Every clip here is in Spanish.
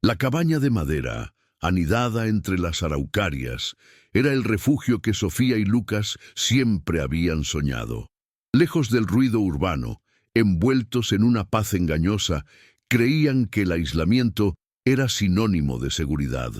La cabaña de madera, anidada entre las araucarias, era el refugio que Sofía y Lucas siempre habían soñado. Lejos del ruido urbano, envueltos en una paz engañosa, creían que el aislamiento era sinónimo de seguridad.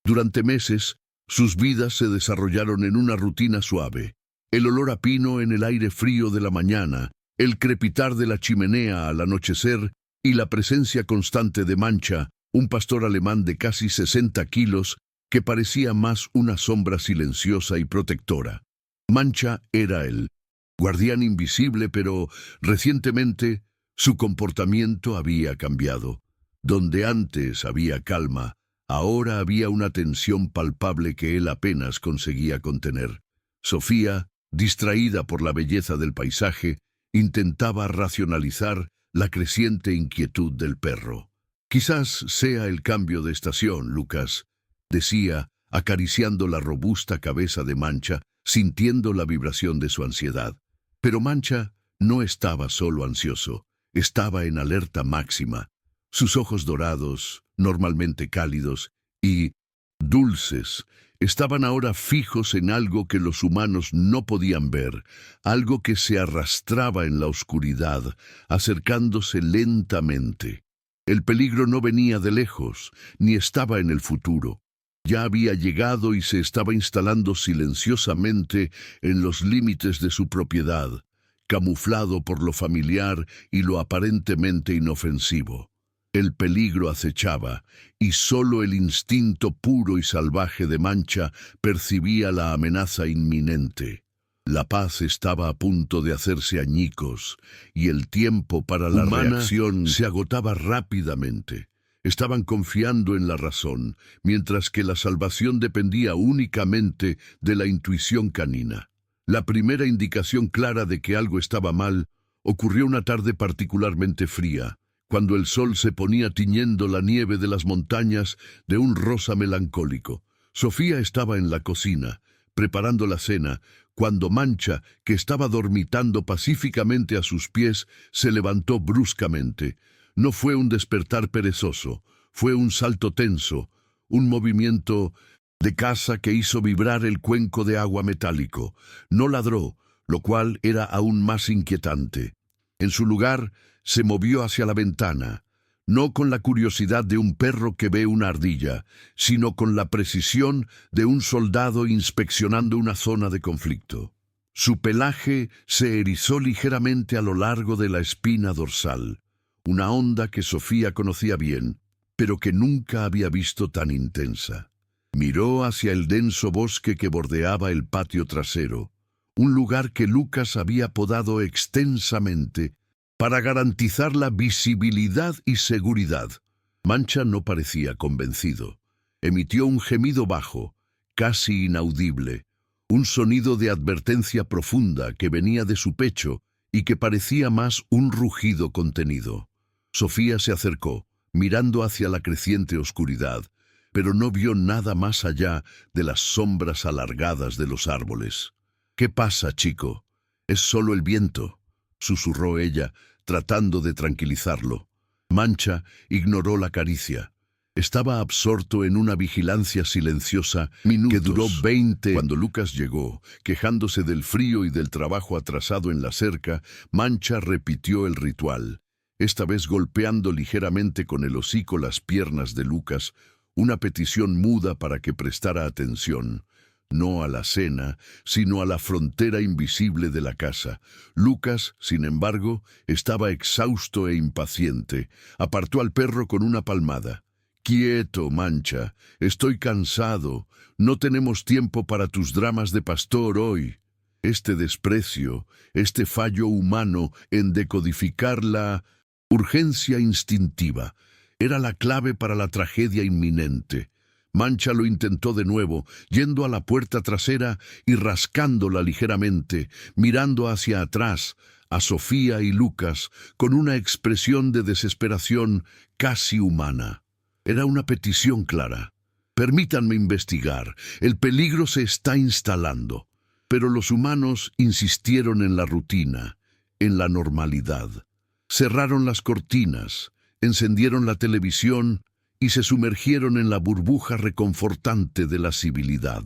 Durante meses, sus vidas se desarrollaron en una rutina suave. El olor a pino en el aire frío de la mañana, el crepitar de la chimenea al anochecer y la presencia constante de Mancha, un pastor alemán de casi 60 kilos que parecía más una sombra silenciosa y protectora. Mancha era el guardián invisible, pero recientemente su comportamiento había cambiado. Donde antes había calma, ahora había una tensión palpable que él apenas conseguía contener. Sofía, distraída por la belleza del paisaje, intentaba racionalizar la creciente inquietud del perro. «Quizás sea el cambio de estación, Lucas», decía, acariciando la robusta cabeza de Mancha, sintiendo la vibración de su ansiedad. Pero Mancha no estaba solo ansioso, estaba en alerta máxima. Sus ojos dorados, normalmente cálidos y dulces, estaban ahora fijos en algo que los humanos no podían ver, algo que se arrastraba en la oscuridad, acercándose lentamente. El peligro no venía de lejos, ni estaba en el futuro. Ya había llegado y se estaba instalando silenciosamente en los límites de su propiedad, camuflado por lo familiar y lo aparentemente inofensivo. El peligro acechaba, y solo el instinto puro y salvaje de Mancha percibía la amenaza inminente. La paz estaba a punto de hacerse añicos, y el tiempo para la reacción se agotaba rápidamente. Estaban confiando en la razón, mientras que la salvación dependía únicamente de la intuición canina. La primera indicación clara de que algo estaba mal ocurrió una tarde particularmente fría, cuando el sol se ponía tiñendo la nieve de las montañas de un rosa melancólico. Sofía estaba en la cocina, preparando la cena, cuando Mancha, que estaba dormitando pacíficamente a sus pies, se levantó bruscamente. No fue un despertar perezoso, fue un salto tenso, un movimiento de caza que hizo vibrar el cuenco de agua metálico. No ladró, lo cual era aún más inquietante. En su lugar, se movió hacia la ventana, no con la curiosidad de un perro que ve una ardilla, sino con la precisión de un soldado inspeccionando una zona de conflicto. Su pelaje se erizó ligeramente a lo largo de la espina dorsal, una onda que Sofía conocía bien, pero que nunca había visto tan intensa. Miró hacia el denso bosque que bordeaba el patio trasero, un lugar que Lucas había podado extensamente para garantizar la visibilidad y seguridad. Mancha no parecía convencido. Emitió un gemido bajo, casi inaudible, un sonido de advertencia profunda que venía de su pecho y que parecía más un rugido contenido. Sofía se acercó, mirando hacia la creciente oscuridad, pero no vio nada más allá de las sombras alargadas de los árboles. «¿Qué pasa, chico? Es solo el viento», susurró ella, tratando de tranquilizarlo. Mancha ignoró la caricia. Estaba absorto en una vigilancia silenciosa que duró 20. Cuando Lucas llegó, quejándose del frío y del trabajo atrasado en la cerca, Mancha repitió el ritual, esta vez golpeando ligeramente con el hocico las piernas de Lucas, una petición muda para que prestara atención. No a la cena, sino a la frontera invisible de la casa. Lucas, sin embargo, estaba exhausto e impaciente. Apartó al perro con una palmada. «Quieto, Mancha, estoy cansado. No tenemos tiempo para tus dramas de pastor hoy». Este desprecio, este fallo humano en decodificar la urgencia instintiva, era la clave para la tragedia inminente. Mancha lo intentó de nuevo, yendo a la puerta trasera y rascándola ligeramente, mirando hacia atrás, a Sofía y Lucas, con una expresión de desesperación casi humana. Era una petición clara. «Permítanme investigar, el peligro se está instalando». Pero los humanos insistieron en la rutina, en la normalidad. Cerraron las cortinas, encendieron la televisión y se sumergieron en la burbuja reconfortante de la civilidad.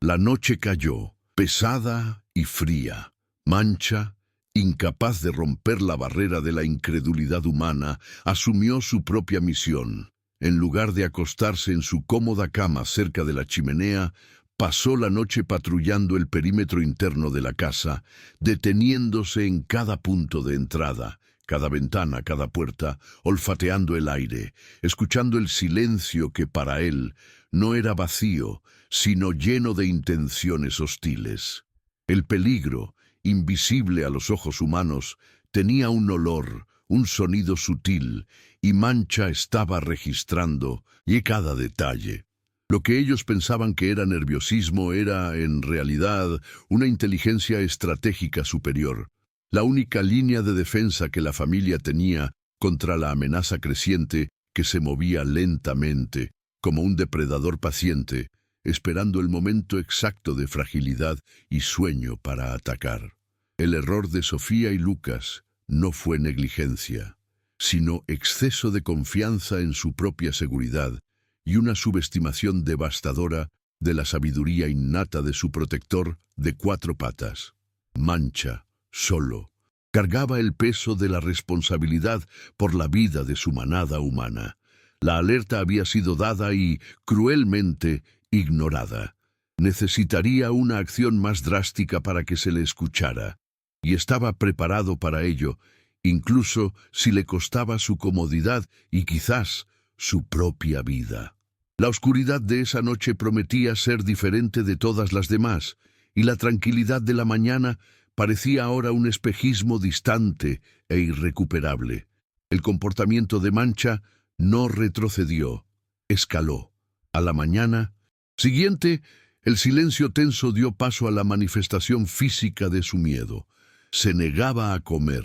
La noche cayó, pesada y fría. Mancha, incapaz de romper la barrera de la incredulidad humana, asumió su propia misión. En lugar de acostarse en su cómoda cama cerca de la chimenea, pasó la noche patrullando el perímetro interno de la casa, deteniéndose en cada punto de entrada, cada ventana, cada puerta, olfateando el aire, escuchando el silencio que para él no era vacío, sino lleno de intenciones hostiles. El peligro, invisible a los ojos humanos, tenía un olor, un sonido sutil, y Mancha estaba registrando cada detalle. Lo que ellos pensaban que era nerviosismo era, en realidad, una inteligencia estratégica superior. La única línea de defensa que la familia tenía contra la amenaza creciente que se movía lentamente, como un depredador paciente, esperando el momento exacto de fragilidad y sueño para atacar. El error de Sofía y Lucas no fue negligencia, sino exceso de confianza en su propia seguridad y una subestimación devastadora de la sabiduría innata de su protector de 4 patas. Mancha, solo, cargaba el peso de la responsabilidad por la vida de su manada humana. La alerta había sido dada y, cruelmente, ignorada. Necesitaría una acción más drástica para que se le escuchara, y estaba preparado para ello, incluso si le costaba su comodidad y quizás su propia vida. La oscuridad de esa noche prometía ser diferente de todas las demás, y la tranquilidad de la mañana parecía ahora un espejismo distante e irrecuperable. El comportamiento de Mancha no retrocedió, escaló. A la mañana siguiente, el silencio tenso dio paso a la manifestación física de su miedo. Se negaba a comer.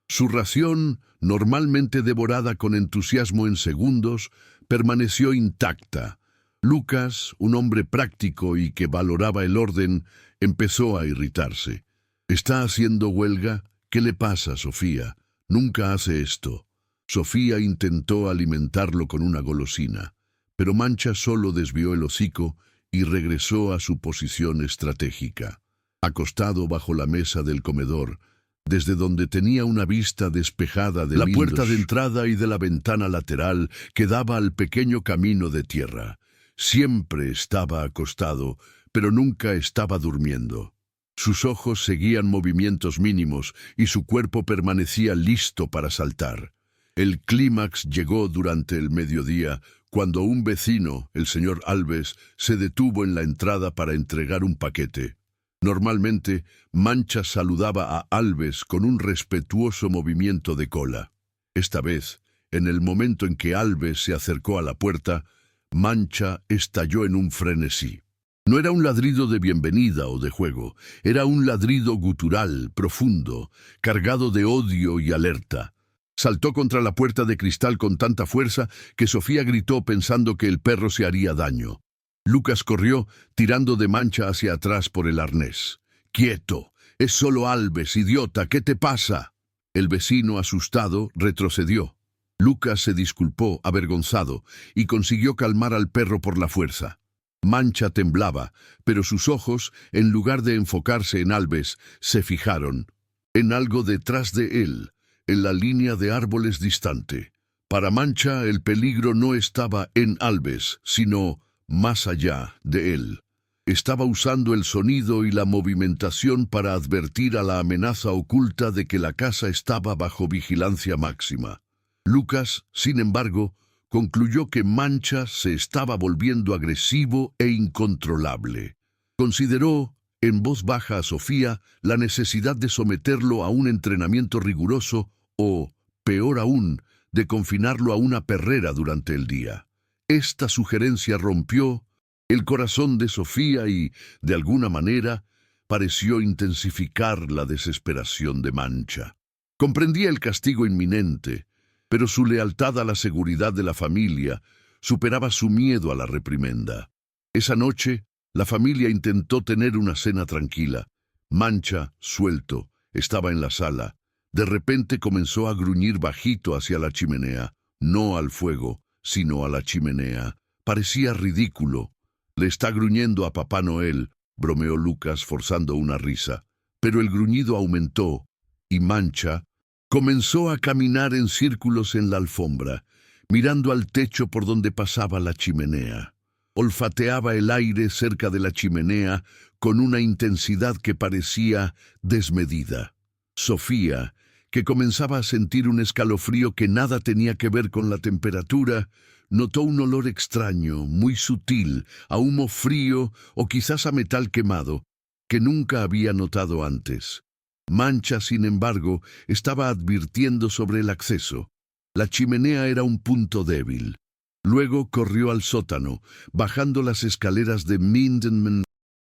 Su ración, normalmente devorada con entusiasmo en segundos, permaneció intacta. Lucas, un hombre práctico y que valoraba el orden, empezó a irritarse. «¿Está haciendo huelga? ¿Qué le pasa, Sofía? Nunca hace esto». Sofía intentó alimentarlo con una golosina, pero Mancha solo desvió el hocico y regresó a su posición estratégica. Acostado bajo la mesa del comedor, desde donde tenía una vista despejada de la puerta de entrada y de la ventana lateral que daba al pequeño camino de tierra. Siempre estaba acostado, pero nunca estaba durmiendo. Sus ojos seguían movimientos mínimos y su cuerpo permanecía listo para saltar. El clímax llegó durante el mediodía, cuando un vecino, el señor Alves, se detuvo en la entrada para entregar un paquete. Normalmente, Mancha saludaba a Alves con un respetuoso movimiento de cola. Esta vez, en el momento en que Alves se acercó a la puerta, Mancha estalló en un frenesí. No era un ladrido de bienvenida o de juego, era un ladrido gutural, profundo, cargado de odio y alerta. Saltó contra la puerta de cristal con tanta fuerza que Sofía gritó pensando que el perro se haría daño. Lucas corrió, tirando de Mancha hacia atrás por el arnés. «¡Quieto! Es solo Alves, idiota, ¿qué te pasa?» El vecino, asustado, retrocedió. Lucas se disculpó, avergonzado, y consiguió calmar al perro por la fuerza. Mancha temblaba, pero sus ojos, en lugar de enfocarse en Alves, se fijaron en algo detrás de él, en la línea de árboles distante. Para Mancha, el peligro no estaba en Alves, sino más allá de él. Estaba usando el sonido y la movimentación para advertir a la amenaza oculta de que la casa estaba bajo vigilancia máxima. Lucas, sin embargo, concluyó que Mancha se estaba volviendo agresivo e incontrolable. Consideró, en voz baja a Sofía, la necesidad de someterlo a un entrenamiento riguroso o, peor aún, de confinarlo a una perrera durante el día. Esta sugerencia rompió el corazón de Sofía y, de alguna manera, pareció intensificar la desesperación de Mancha. Comprendía el castigo inminente, pero su lealtad a la seguridad de la familia superaba su miedo a la reprimenda. Esa noche, la familia intentó tener una cena tranquila. Mancha, suelto, estaba en la sala. De repente comenzó a gruñir bajito hacia la chimenea, no al fuego, sino a la chimenea. Parecía ridículo. «Le está gruñendo a Papá Noel», bromeó Lucas forzando una risa. Pero el gruñido aumentó, y Mancha comenzó a caminar en círculos en la alfombra, mirando al techo por donde pasaba la chimenea. Olfateaba el aire cerca de la chimenea con una intensidad que parecía desmedida. Sofía, que comenzaba a sentir un escalofrío que nada tenía que ver con la temperatura, notó un olor extraño, muy sutil, a humo frío o quizás a metal quemado, que nunca había notado antes. Mancha, sin embargo, estaba advirtiendo sobre el acceso. La chimenea era un punto débil. Luego corrió al sótano, bajando las escaleras de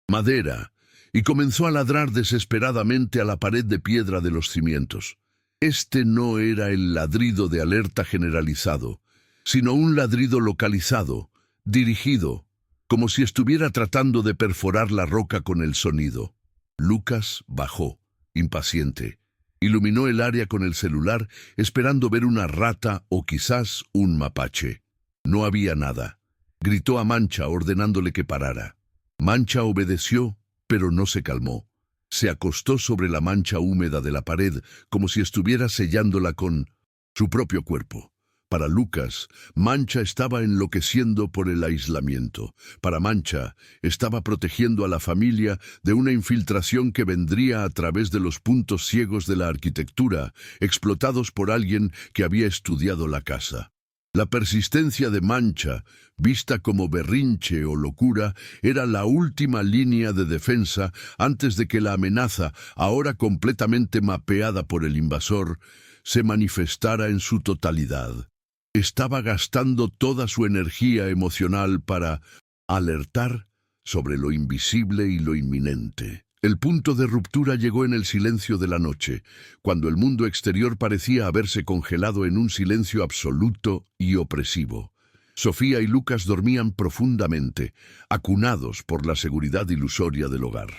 madera, y comenzó a ladrar desesperadamente a la pared de piedra de los cimientos. Este no era el ladrido de alerta generalizado, sino un ladrido localizado, dirigido, como si estuviera tratando de perforar la roca con el sonido. Lucas bajó, impaciente. Iluminó el área con el celular, esperando ver una rata o quizás un mapache. No había nada. Gritó a Mancha, ordenándole que parara. Mancha obedeció, pero no se calmó. Se acostó sobre la mancha húmeda de la pared, como si estuviera sellándola con su propio cuerpo. Para Lucas, Mancha estaba enloqueciendo por el aislamiento. Para Mancha, estaba protegiendo a la familia de una infiltración que vendría a través de los puntos ciegos de la arquitectura, explotados por alguien que había estudiado la casa. La persistencia de Mancha, vista como berrinche o locura, era la última línea de defensa antes de que la amenaza, ahora completamente mapeada por el invasor, se manifestara en su totalidad. Estaba gastando toda su energía emocional para alertar sobre lo invisible y lo inminente. El punto de ruptura llegó en el silencio de la noche, cuando el mundo exterior parecía haberse congelado en un silencio absoluto y opresivo. Sofía y Lucas dormían profundamente, acunados por la seguridad ilusoria del hogar.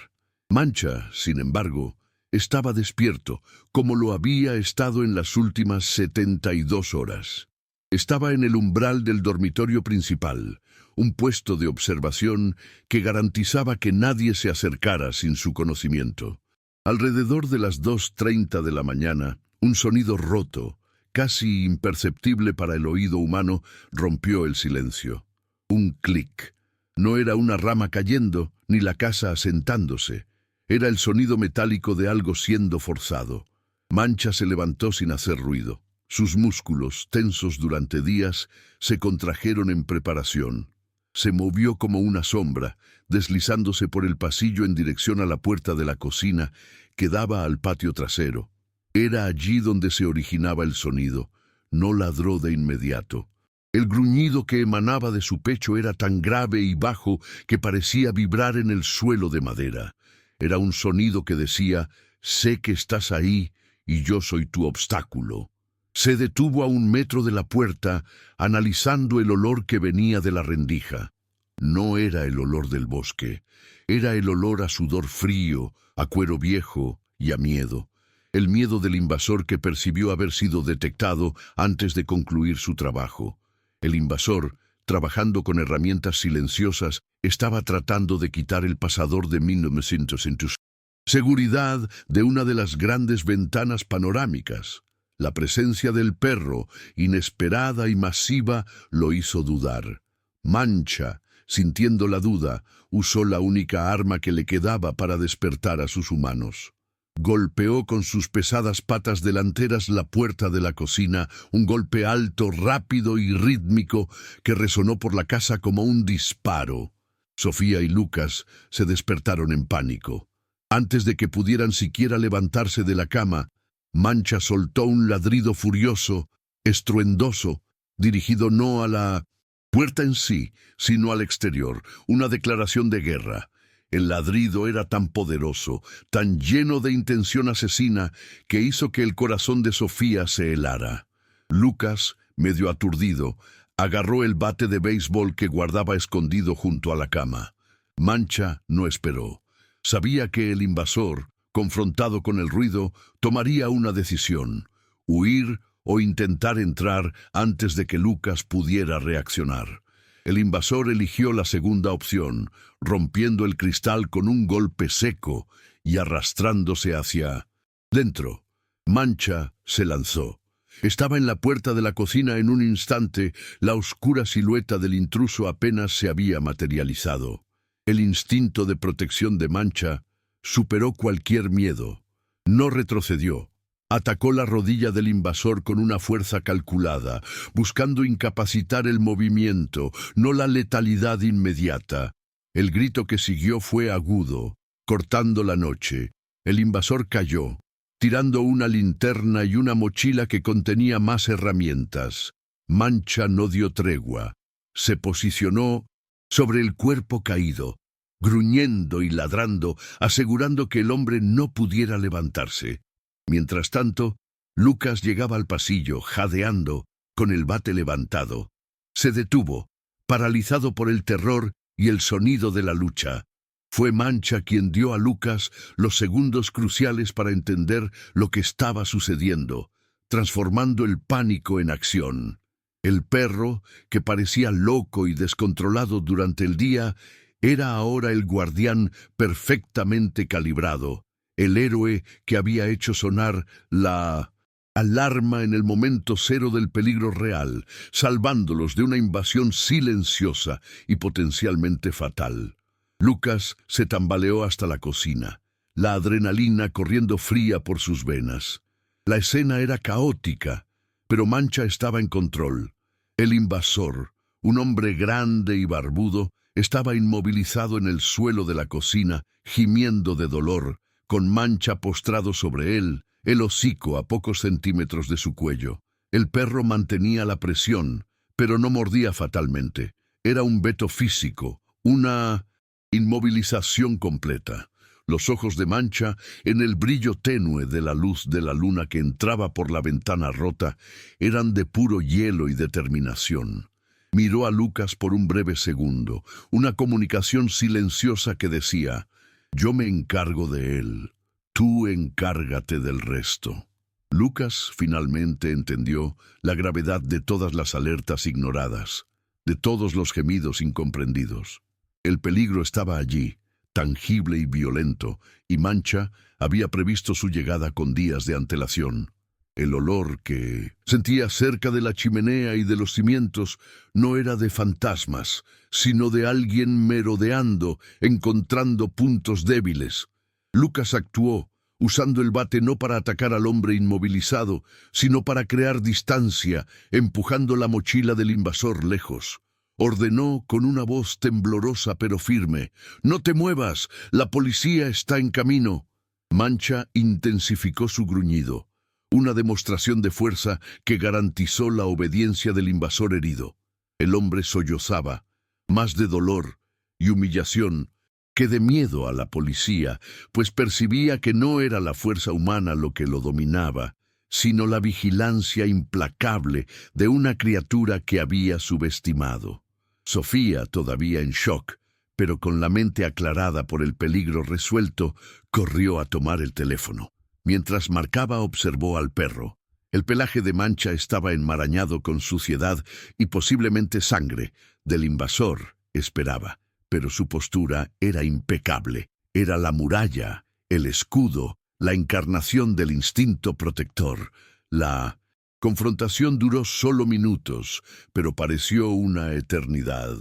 Mancha, sin embargo, estaba despierto, como lo había estado en las últimas 72 horas. Estaba en el umbral del dormitorio principal, un puesto de observación que garantizaba que nadie se acercara sin su conocimiento. Alrededor de las 2:30 de la mañana, un sonido roto, casi imperceptible para el oído humano, rompió el silencio. Un clic. No era una rama cayendo, ni la casa asentándose. Era el sonido metálico de algo siendo forzado. Mancha se levantó sin hacer ruido. Sus músculos, tensos durante días, se contrajeron en preparación. Se movió como una sombra, deslizándose por el pasillo en dirección a la puerta de la cocina que daba al patio trasero. Era allí donde se originaba el sonido. No ladró de inmediato. El gruñido que emanaba de su pecho era tan grave y bajo que parecía vibrar en el suelo de madera. Era un sonido que decía: «Sé que estás ahí y yo soy tu obstáculo». Se detuvo a 1 metro de la puerta, analizando el olor que venía de la rendija. No era el olor del bosque, era el olor a sudor frío, a cuero viejo y a miedo. El miedo del invasor que percibió haber sido detectado antes de concluir su trabajo. El invasor, trabajando con herramientas silenciosas, estaba tratando de quitar el pasador de 1900 seguridad de una de las grandes ventanas panorámicas. La presencia del perro, inesperada y masiva, lo hizo dudar. Mancha, sintiendo la duda, usó la única arma que le quedaba para despertar a sus humanos. Golpeó con sus pesadas patas delanteras la puerta de la cocina, un golpe alto, rápido y rítmico que resonó por la casa como un disparo. Sofía y Lucas se despertaron en pánico. Antes de que pudieran siquiera levantarse de la cama, Mancha soltó un ladrido furioso, estruendoso, dirigido no a la puerta en sí, sino al exterior, una declaración de guerra. El ladrido era tan poderoso, tan lleno de intención asesina, que hizo que el corazón de Sofía se helara. Lucas, medio aturdido, agarró el bate de béisbol que guardaba escondido junto a la cama. Mancha no esperó. Sabía que el invasor, confrontado con el ruido, tomaría una decisión: huir o intentar entrar antes de que Lucas pudiera reaccionar. El invasor eligió la segunda opción, rompiendo el cristal con un golpe seco y arrastrándose hacia dentro. Mancha se lanzó. Estaba en la puerta de la cocina en un instante. La oscura silueta del intruso apenas se había materializado. El instinto de protección de Mancha superó cualquier miedo. No retrocedió. Atacó la rodilla del invasor con una fuerza calculada, buscando incapacitar el movimiento, no la letalidad inmediata. El grito que siguió fue agudo, cortando la noche. El invasor cayó, tirando una linterna y una mochila que contenía más herramientas. Mancha no dio tregua. Se posicionó sobre el cuerpo caído, gruñendo y ladrando, asegurando que el hombre no pudiera levantarse. Mientras tanto, Lucas llegaba al pasillo, jadeando, con el bate levantado. Se detuvo, paralizado por el terror y el sonido de la lucha. Fue Mancha quien dio a Lucas los segundos cruciales para entender lo que estaba sucediendo, transformando el pánico en acción. El perro, que parecía loco y descontrolado durante el día, era ahora el guardián perfectamente calibrado. El héroe que había hecho sonar la alarma en el momento cero del peligro real, salvándolos de una invasión silenciosa y potencialmente fatal. Lucas se tambaleó hasta la cocina, la adrenalina corriendo fría por sus venas. La escena era caótica, pero Mancha estaba en control. El invasor, un hombre grande y barbudo, estaba inmovilizado en el suelo de la cocina, gimiendo de dolor, con Mancha postrado sobre él, el hocico a pocos centímetros de su cuello. El perro mantenía la presión, pero no mordía fatalmente. Era un veto físico, una inmovilización completa. Los ojos de Mancha, en el brillo tenue de la luz de la luna que entraba por la ventana rota, eran de puro hielo y determinación. Miró a Lucas por un breve segundo, una comunicación silenciosa que decía: «Yo me encargo de él, tú encárgate del resto». Lucas finalmente entendió la gravedad de todas las alertas ignoradas, de todos los gemidos incomprendidos. El peligro estaba allí, tangible y violento, y Mancha había previsto su llegada con días de antelación. El olor que sentía cerca de la chimenea y de los cimientos no era de fantasmas, sino de alguien merodeando, encontrando puntos débiles. Lucas actuó, usando el bate no para atacar al hombre inmovilizado, sino para crear distancia, empujando la mochila del invasor lejos. Ordenó con una voz temblorosa pero firme: «No te muevas, la policía está en camino». Mancha intensificó su gruñido, una demostración de fuerza que garantizó la obediencia del invasor herido. El hombre sollozaba, más de dolor y humillación que de miedo a la policía, pues percibía que no era la fuerza humana lo que lo dominaba, sino la vigilancia implacable de una criatura que había subestimado. Sofía, todavía en shock, pero con la mente aclarada por el peligro resuelto, corrió a tomar el teléfono. Mientras marcaba, observó al perro. El pelaje de Mancha estaba enmarañado con suciedad y posiblemente sangre. Del invasor esperaba, pero su postura era impecable. Era la muralla, el escudo, la encarnación del instinto protector. La confrontación duró solo minutos, pero pareció una eternidad.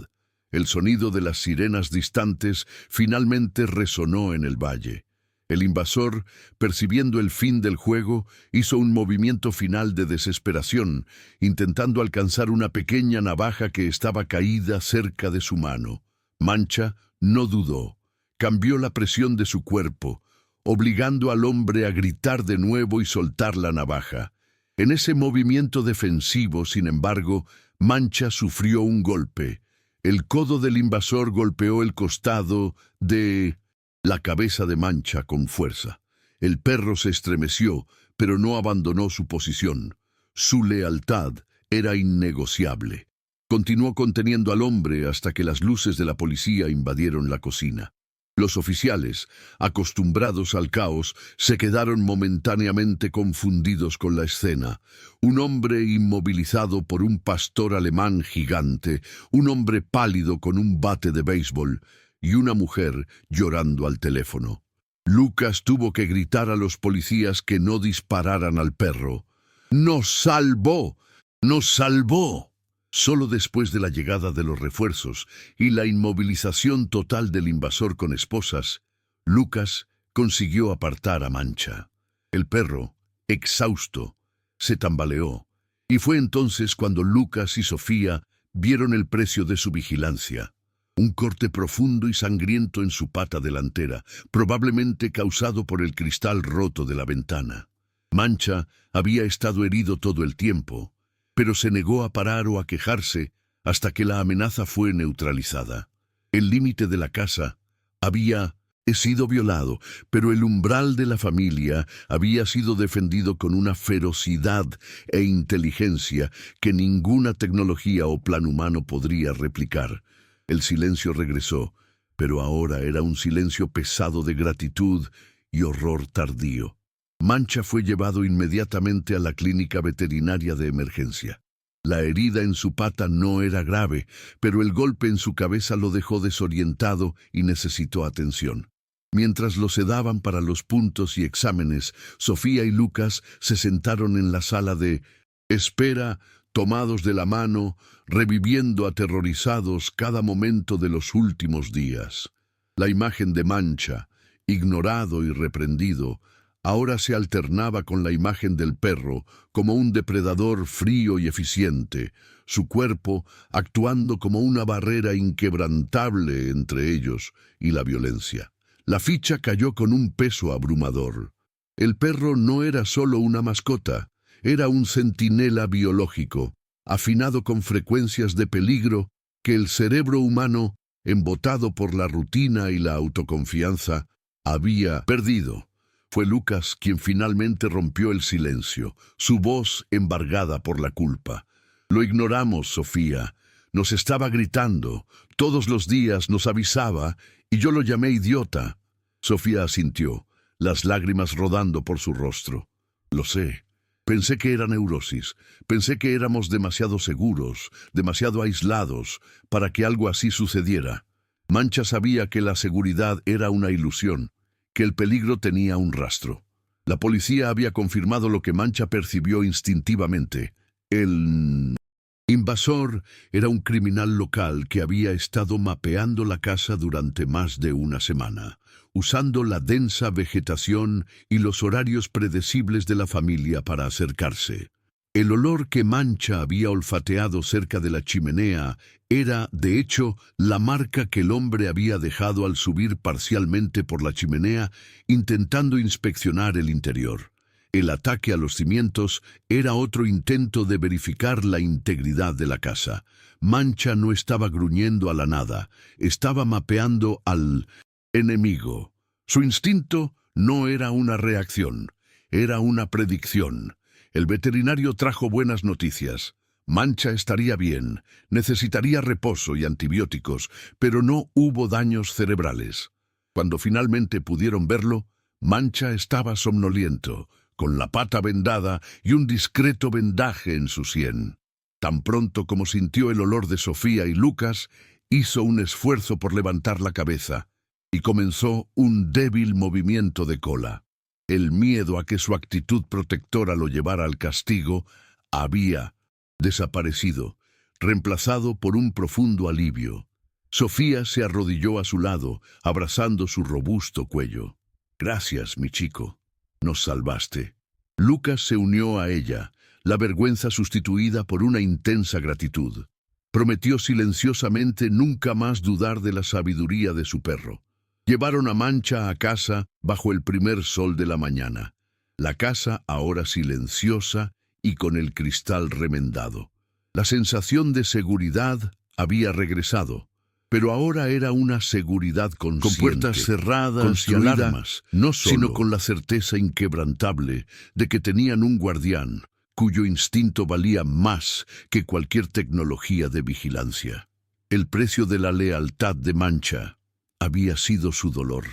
El sonido de las sirenas distantes finalmente resonó en el valle. El invasor, percibiendo el fin del juego, hizo un movimiento final de desesperación, intentando alcanzar una pequeña navaja que estaba caída cerca de su mano. Mancha no dudó. Cambió la presión de su cuerpo, obligando al hombre a gritar de nuevo y soltar la navaja. En ese movimiento defensivo, sin embargo, Mancha sufrió un golpe. El codo del invasor golpeó el costado de la cabeza de Mancha con fuerza. El perro se estremeció, pero no abandonó su posición. Su lealtad era innegociable. Continuó conteniendo al hombre hasta que las luces de la policía invadieron la cocina. Los oficiales, acostumbrados al caos, se quedaron momentáneamente confundidos con la escena. Un hombre inmovilizado por un pastor alemán gigante, un hombre pálido con un bate de béisbol y una mujer llorando al teléfono. Lucas tuvo que gritar a los policías que no dispararan al perro. ¡Nos salvó! ¡Nos salvó! Solo después de la llegada de los refuerzos y la inmovilización total del invasor con esposas, Lucas consiguió apartar a Mancha. El perro, exhausto, se tambaleó, y fue entonces cuando Lucas y Sofía vieron el precio de su vigilancia. Un corte profundo y sangriento en su pata delantera, probablemente causado por el cristal roto de la ventana. Mancha había estado herido todo el tiempo, pero se negó a parar o a quejarse hasta que la amenaza fue neutralizada. El límite de la casa había sido violado, pero el umbral de la familia había sido defendido con una ferocidad e inteligencia que ninguna tecnología o plan humano podría replicar. El silencio regresó, pero ahora era un silencio pesado de gratitud y horror tardío. Mancha fue llevado inmediatamente a la clínica veterinaria de emergencia. La herida en su pata no era grave, pero el golpe en su cabeza lo dejó desorientado y necesitó atención. Mientras lo sedaban para los puntos y exámenes, Sofía y Lucas se sentaron en la sala de espera, tomados de la mano, reviviendo aterrorizados cada momento de los últimos días. La imagen de Mancha, ignorado y reprendido, ahora se alternaba con la imagen del perro como un depredador frío y eficiente, su cuerpo actuando como una barrera inquebrantable entre ellos y la violencia. La ficha cayó con un peso abrumador. El perro no era solo una mascota, era un centinela biológico, afinado con frecuencias de peligro que el cerebro humano, embotado por la rutina y la autoconfianza, había perdido. Fue Lucas quien finalmente rompió el silencio, su voz embargada por la culpa. Lo ignoramos, Sofía. Nos estaba gritando. Todos los días nos avisaba y yo lo llamé idiota. Sofía asintió, las lágrimas rodando por su rostro. Lo sé. Pensé que era neurosis. Pensé que éramos demasiado seguros, demasiado aislados, para que algo así sucediera. Mancha sabía que la seguridad era una ilusión, que el peligro tenía un rastro. La policía había confirmado lo que Mancha percibió instintivamente. El invasor era un criminal local que había estado mapeando la casa durante más de una semana, usando la densa vegetación y los horarios predecibles de la familia para acercarse. El olor que Mancha había olfateado cerca de la chimenea era, de hecho, la marca que el hombre había dejado al subir parcialmente por la chimenea, intentando inspeccionar el interior. El ataque a los cimientos era otro intento de verificar la integridad de la casa. Mancha no estaba gruñendo a la nada, estaba mapeando al enemigo. Su instinto no era una reacción, era una predicción. El veterinario trajo buenas noticias. Mancha estaría bien, necesitaría reposo y antibióticos, pero no hubo daños cerebrales. Cuando finalmente pudieron verlo, Mancha estaba somnoliento, con la pata vendada y un discreto vendaje en su sien. Tan pronto como sintió el olor de Sofía y Lucas, hizo un esfuerzo por levantar la cabeza y comenzó un débil movimiento de cola. El miedo a que su actitud protectora lo llevara al castigo había desaparecido, reemplazado por un profundo alivio. Sofía se arrodilló a su lado, abrazando su robusto cuello. «Gracias, mi chico. Nos salvaste». Lucas se unió a ella, la vergüenza sustituida por una intensa gratitud. Prometió silenciosamente nunca más dudar de la sabiduría de su perro. Llevaron a Mancha a casa bajo el primer sol de la mañana. La casa ahora silenciosa y con el cristal remendado. La sensación de seguridad había regresado, pero ahora era una seguridad consciente, con puertas cerradas y alarmas, no solo, sino con la certeza inquebrantable de que tenían un guardián, cuyo instinto valía más que cualquier tecnología de vigilancia. El precio de la lealtad de Mancha había sido su dolor,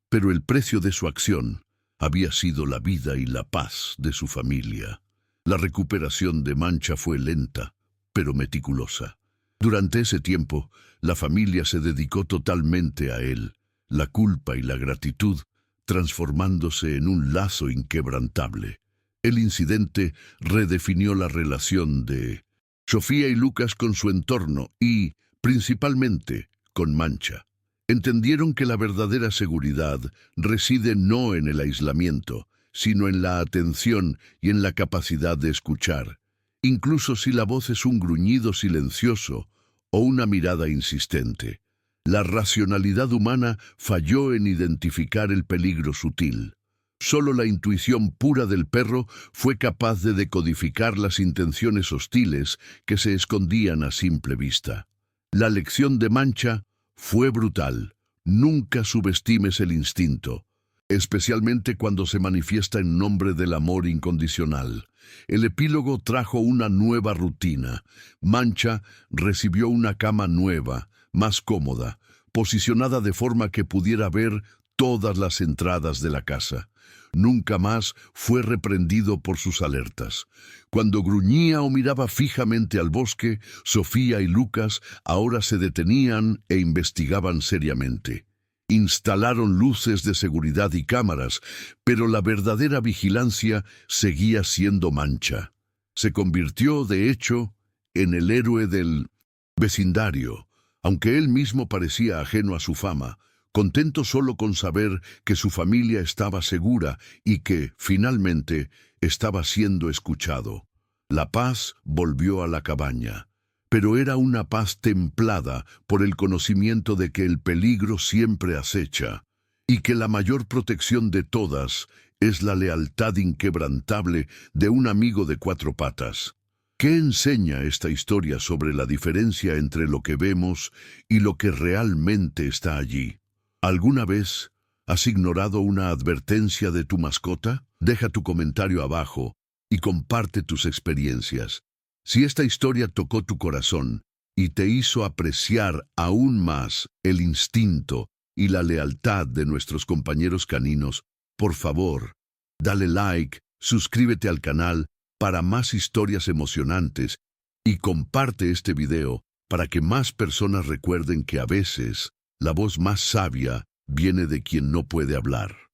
pero el precio de su acción había sido la vida y la paz de su familia. La recuperación de Mancha fue lenta, pero meticulosa. Durante ese tiempo, la familia se dedicó totalmente a él, la culpa y la gratitud transformándose en un lazo inquebrantable. El incidente redefinió la relación de Sofía y Lucas con su entorno y, principalmente, con Mancha. Entendieron que la verdadera seguridad reside no en el aislamiento, sino en la atención y en la capacidad de escuchar, incluso si la voz es un gruñido silencioso o una mirada insistente. La racionalidad humana falló en identificar el peligro sutil. Solo la intuición pura del perro fue capaz de decodificar las intenciones hostiles que se escondían a simple vista. La lección de Mancha fue brutal. Nunca subestimes el instinto, especialmente cuando se manifiesta en nombre del amor incondicional. El epílogo trajo una nueva rutina. Mancha recibió una cama nueva, más cómoda, posicionada de forma que pudiera ver todas las entradas de la casa. Nunca más fue reprendido por sus alertas. Cuando gruñía o miraba fijamente al bosque, Sofía y Lucas ahora se detenían e investigaban seriamente. Instalaron luces de seguridad y cámaras, pero la verdadera vigilancia seguía siendo Mancha. Se convirtió, de hecho, en el héroe del vecindario, aunque él mismo parecía ajeno a su fama, contento solo con saber que su familia estaba segura y que, finalmente, estaba siendo escuchado. La paz volvió a la cabaña, pero era una paz templada por el conocimiento de que el peligro siempre acecha y que la mayor protección de todas es la lealtad inquebrantable de un amigo de cuatro patas. ¿Qué enseña esta historia sobre la diferencia entre lo que vemos y lo que realmente está allí? ¿Alguna vez has ignorado una advertencia de tu mascota? Deja tu comentario abajo y comparte tus experiencias. Si esta historia tocó tu corazón y te hizo apreciar aún más el instinto y la lealtad de nuestros compañeros caninos, por favor, dale like, suscríbete al canal para más historias emocionantes y comparte este video para que más personas recuerden que a veces la voz más sabia viene de quien no puede hablar.